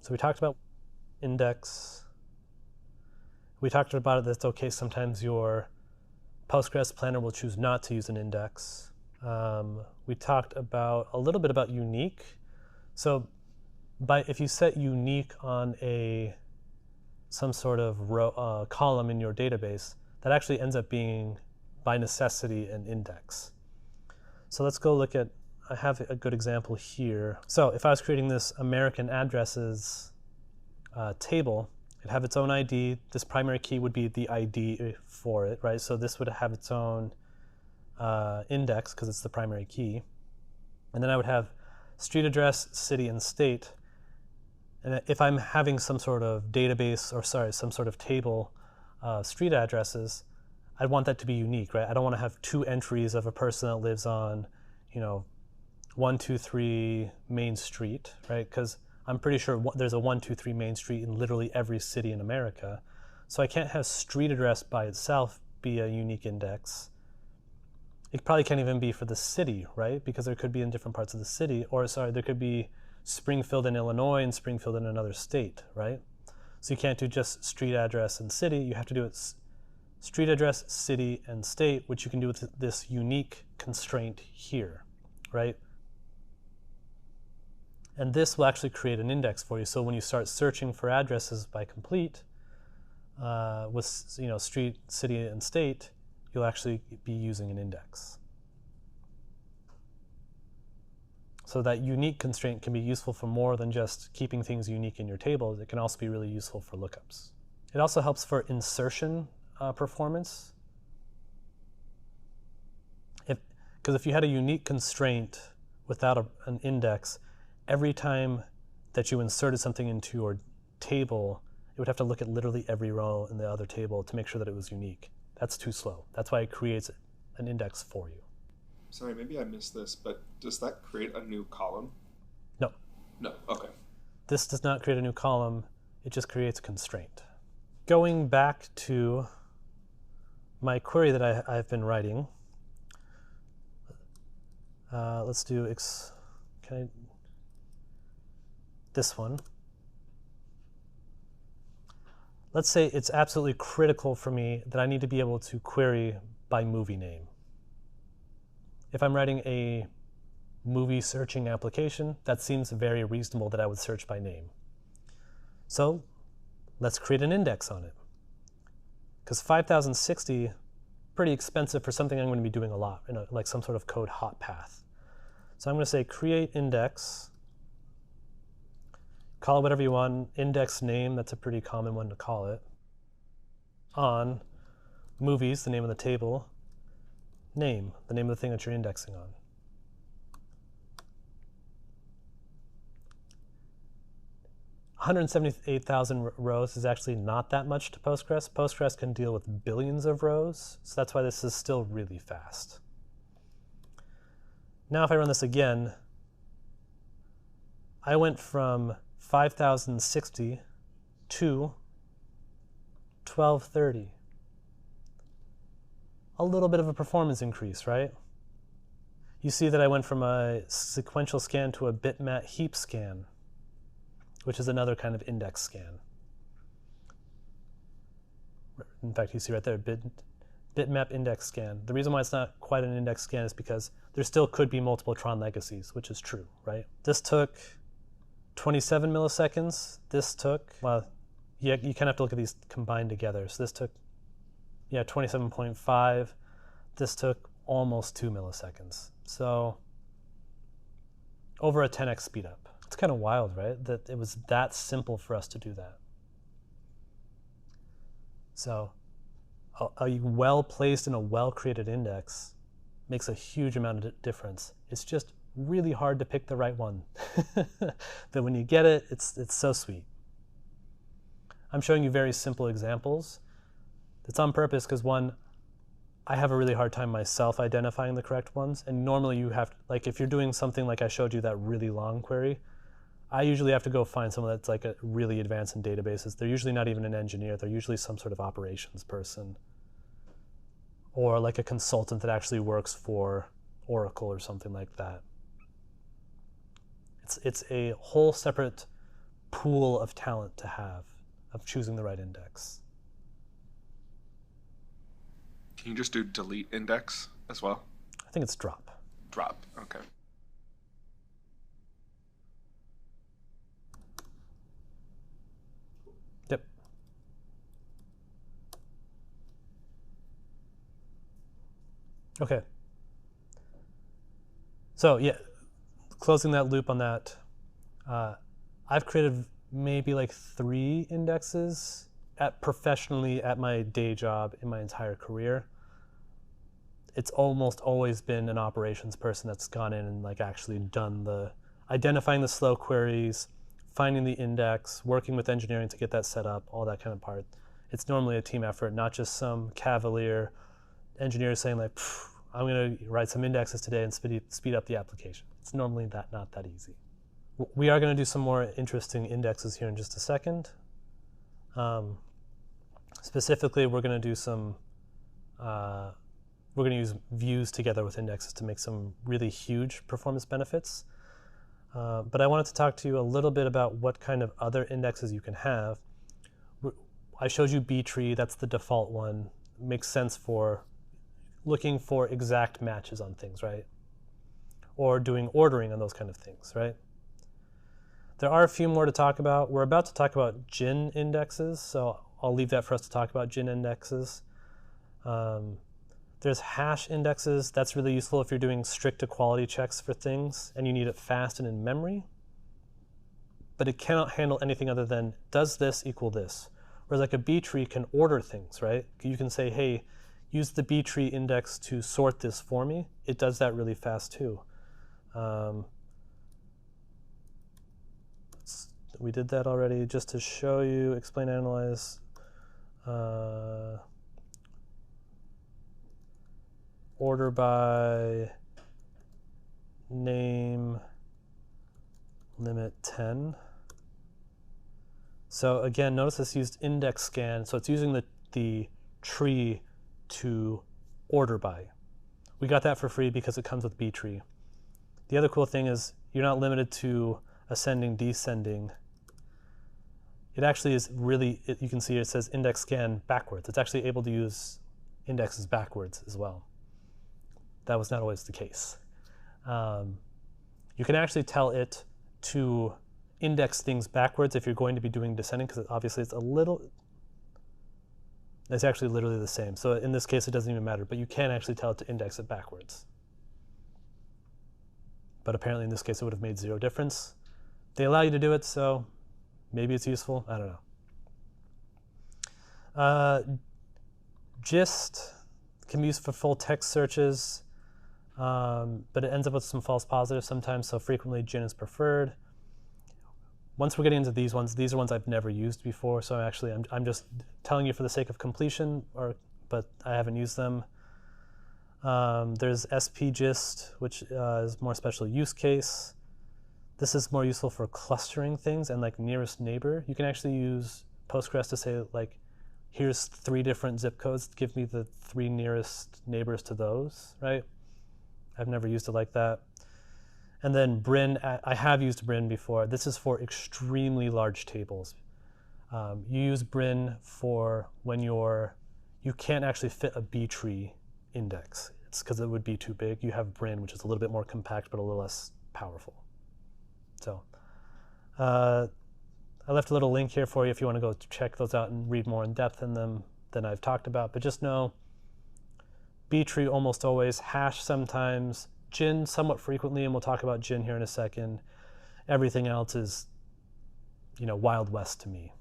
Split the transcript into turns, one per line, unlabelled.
So we talked about index. We talked about it that's okay. Sometimes your Postgres planner will choose not to use an index. We talked about a little bit about unique. So if you set unique on some sort of column in your database, that actually ends up being by necessity an index. So let's go look at, I have a good example here. So if I was creating this American addresses table, it'd have its own ID. This primary key would be the ID for it, right? So this would have its own index because it's the primary key. And then I would have street address, city, and state. And if I'm having some sort of database, or sorry, some sort of table, street addresses, I'd want that to be unique, right? I don't want to have two entries of a person that lives on, 123 Main Street, right? Because I'm pretty sure there's a 123 Main Street in literally every city in America. So I can't have street address by itself be a unique index. It probably can't even be for the city, right? Because there could be in different parts of the city, or sorry, there could be Springfield in Illinois and Springfield in another state, right? So you can't do just street address and city. You have to do it street address, city, and state, which you can do with this unique constraint here, right? And this will actually create an index for you. So when you start searching for addresses by complete with street, city, and state, you'll actually be using an index. So that unique constraint can be useful for more than just keeping things unique in your tables. It can also be really useful for lookups. It also helps for insertion performance. Because if you had a unique constraint without an index, every time that you inserted something into your table, it would have to look at literally every row in the other table to make sure that it was unique. That's too slow. That's why it creates an index for you.
Sorry, maybe I missed this, but does that create a new column?
No.
No, okay.
This does not create a new column. It just creates a constraint. Going back to my query that I've been writing, let's do this one. Let's say it's absolutely critical for me that I need to be able to query by movie name. If I'm writing a movie searching application, that seems very reasonable that I would search by name. So let's create an index on it. Because 5060, pretty expensive for something I'm going to be doing a lot, like some sort of code hot path. So I'm going to say create index, call it whatever you want, index name, that's a pretty common one to call it, on movies, the name of the table, name, the name of the thing that you're indexing on. $178,000 rows is actually not that much to Postgres. Postgres can deal with billions of rows, so that's why this is still really fast. Now if I run this again, I went from 5060 to 1230. A little bit of a performance increase, right? You see that I went from a sequential scan to a bitmap heap scan, which is another kind of index scan. In fact, you see right there, bitmap index scan. The reason why it's not quite an index scan is because there still could be multiple Tron legacies, which is true, right? This took 27 milliseconds. This took, well, you kind of have to look at these combined together. So this took, 27.5. This took almost 2 milliseconds. So over a 10x speed up. It's kind of wild, right? That it was that simple for us to do that. So a well-placed and a well-created index makes a huge amount of difference. It's just really hard to pick the right one. But when you get it, it's so sweet. I'm showing you very simple examples. It's on purpose because one, I have a really hard time myself identifying the correct ones. And normally you have, like if you're doing something like I showed you that really long query, I usually have to go find someone that's like really advanced in databases. They're usually not even an engineer. They're usually some sort of operations person or like a consultant that actually works for Oracle or something like that. It's a whole separate pool of talent to have of choosing the right index.
Can you just do delete index as well?
I think it's drop.
Drop, okay.
Yep. Okay. So yeah, closing that loop on that, I've created maybe like 3 indexes professionally at my day job in my entire career. It's almost always been an operations person that's gone in and like actually done the identifying the slow queries, finding the index, working with engineering to get that set up, all that kind of part. It's normally a team effort, not just some cavalier engineer saying like, I'm going to write some indexes today and speed up the application. It's normally not that easy. We are going to do some more interesting indexes here in just a second. Specifically, we're going to do some, we're going to use views together with indexes to make some really huge performance benefits. But I wanted to talk to you a little bit about what kind of other indexes you can have. I showed you B-tree, that's the default one. It makes sense for looking for exact matches on things, right? Or doing ordering on those kind of things, right? There are a few more to talk about. We're about to talk about GIN indexes, so I'll leave that for us to talk about GIN indexes. There's hash indexes. That's really useful if you're doing strict equality checks for things and you need it fast and in memory. But it cannot handle anything other than, does this equal this? Whereas like a B-tree can order things, right? You can say, hey, use the B-tree index to sort this for me. It does that really fast too. We did that already. Just to show you, explain, analyze. Order by name limit 10. So again, notice this used index scan. So it's using the tree to order by. We got that for free because it comes with B-tree. The other cool thing is you're not limited to ascending, descending. It actually is really, you can see it says index scan backwards. It's actually able to use indexes backwards as well. That was not always the case. You can actually tell it to index things backwards if you're going to be doing descending, because obviously it's actually literally the same. So in this case, it doesn't even matter, but you can actually tell it to index it backwards. But apparently in this case, it would have made 0 difference. They allow you to do it, so maybe it's useful. I don't know. Gist can be used for full text searches, but it ends up with some false positives sometimes, so frequently GIN is preferred. Once we're getting into these are ones I've never used before, so actually I'm just telling you for the sake of completion, but I haven't used them. There's SPGIST, which is more special use case. This is more useful for clustering things and like nearest neighbor. You can actually use Postgres to say like, here's 3 different zip codes, give me the 3 nearest neighbors to those, right? I've never used it like that. And then Brin, I have used Brin before. This is for extremely large tables. You use Brin for when you can't actually fit a B-tree index. It's because it would be too big. You have Brin, which is a little bit more compact, but a little less powerful. So I left a little link here for you if you want to go check those out and read more in depth in them than I've talked about. But just know B-tree almost always, hash sometimes, GIN somewhat frequently, and we'll talk about GIN here in a second. Everything else is, Wild West to me.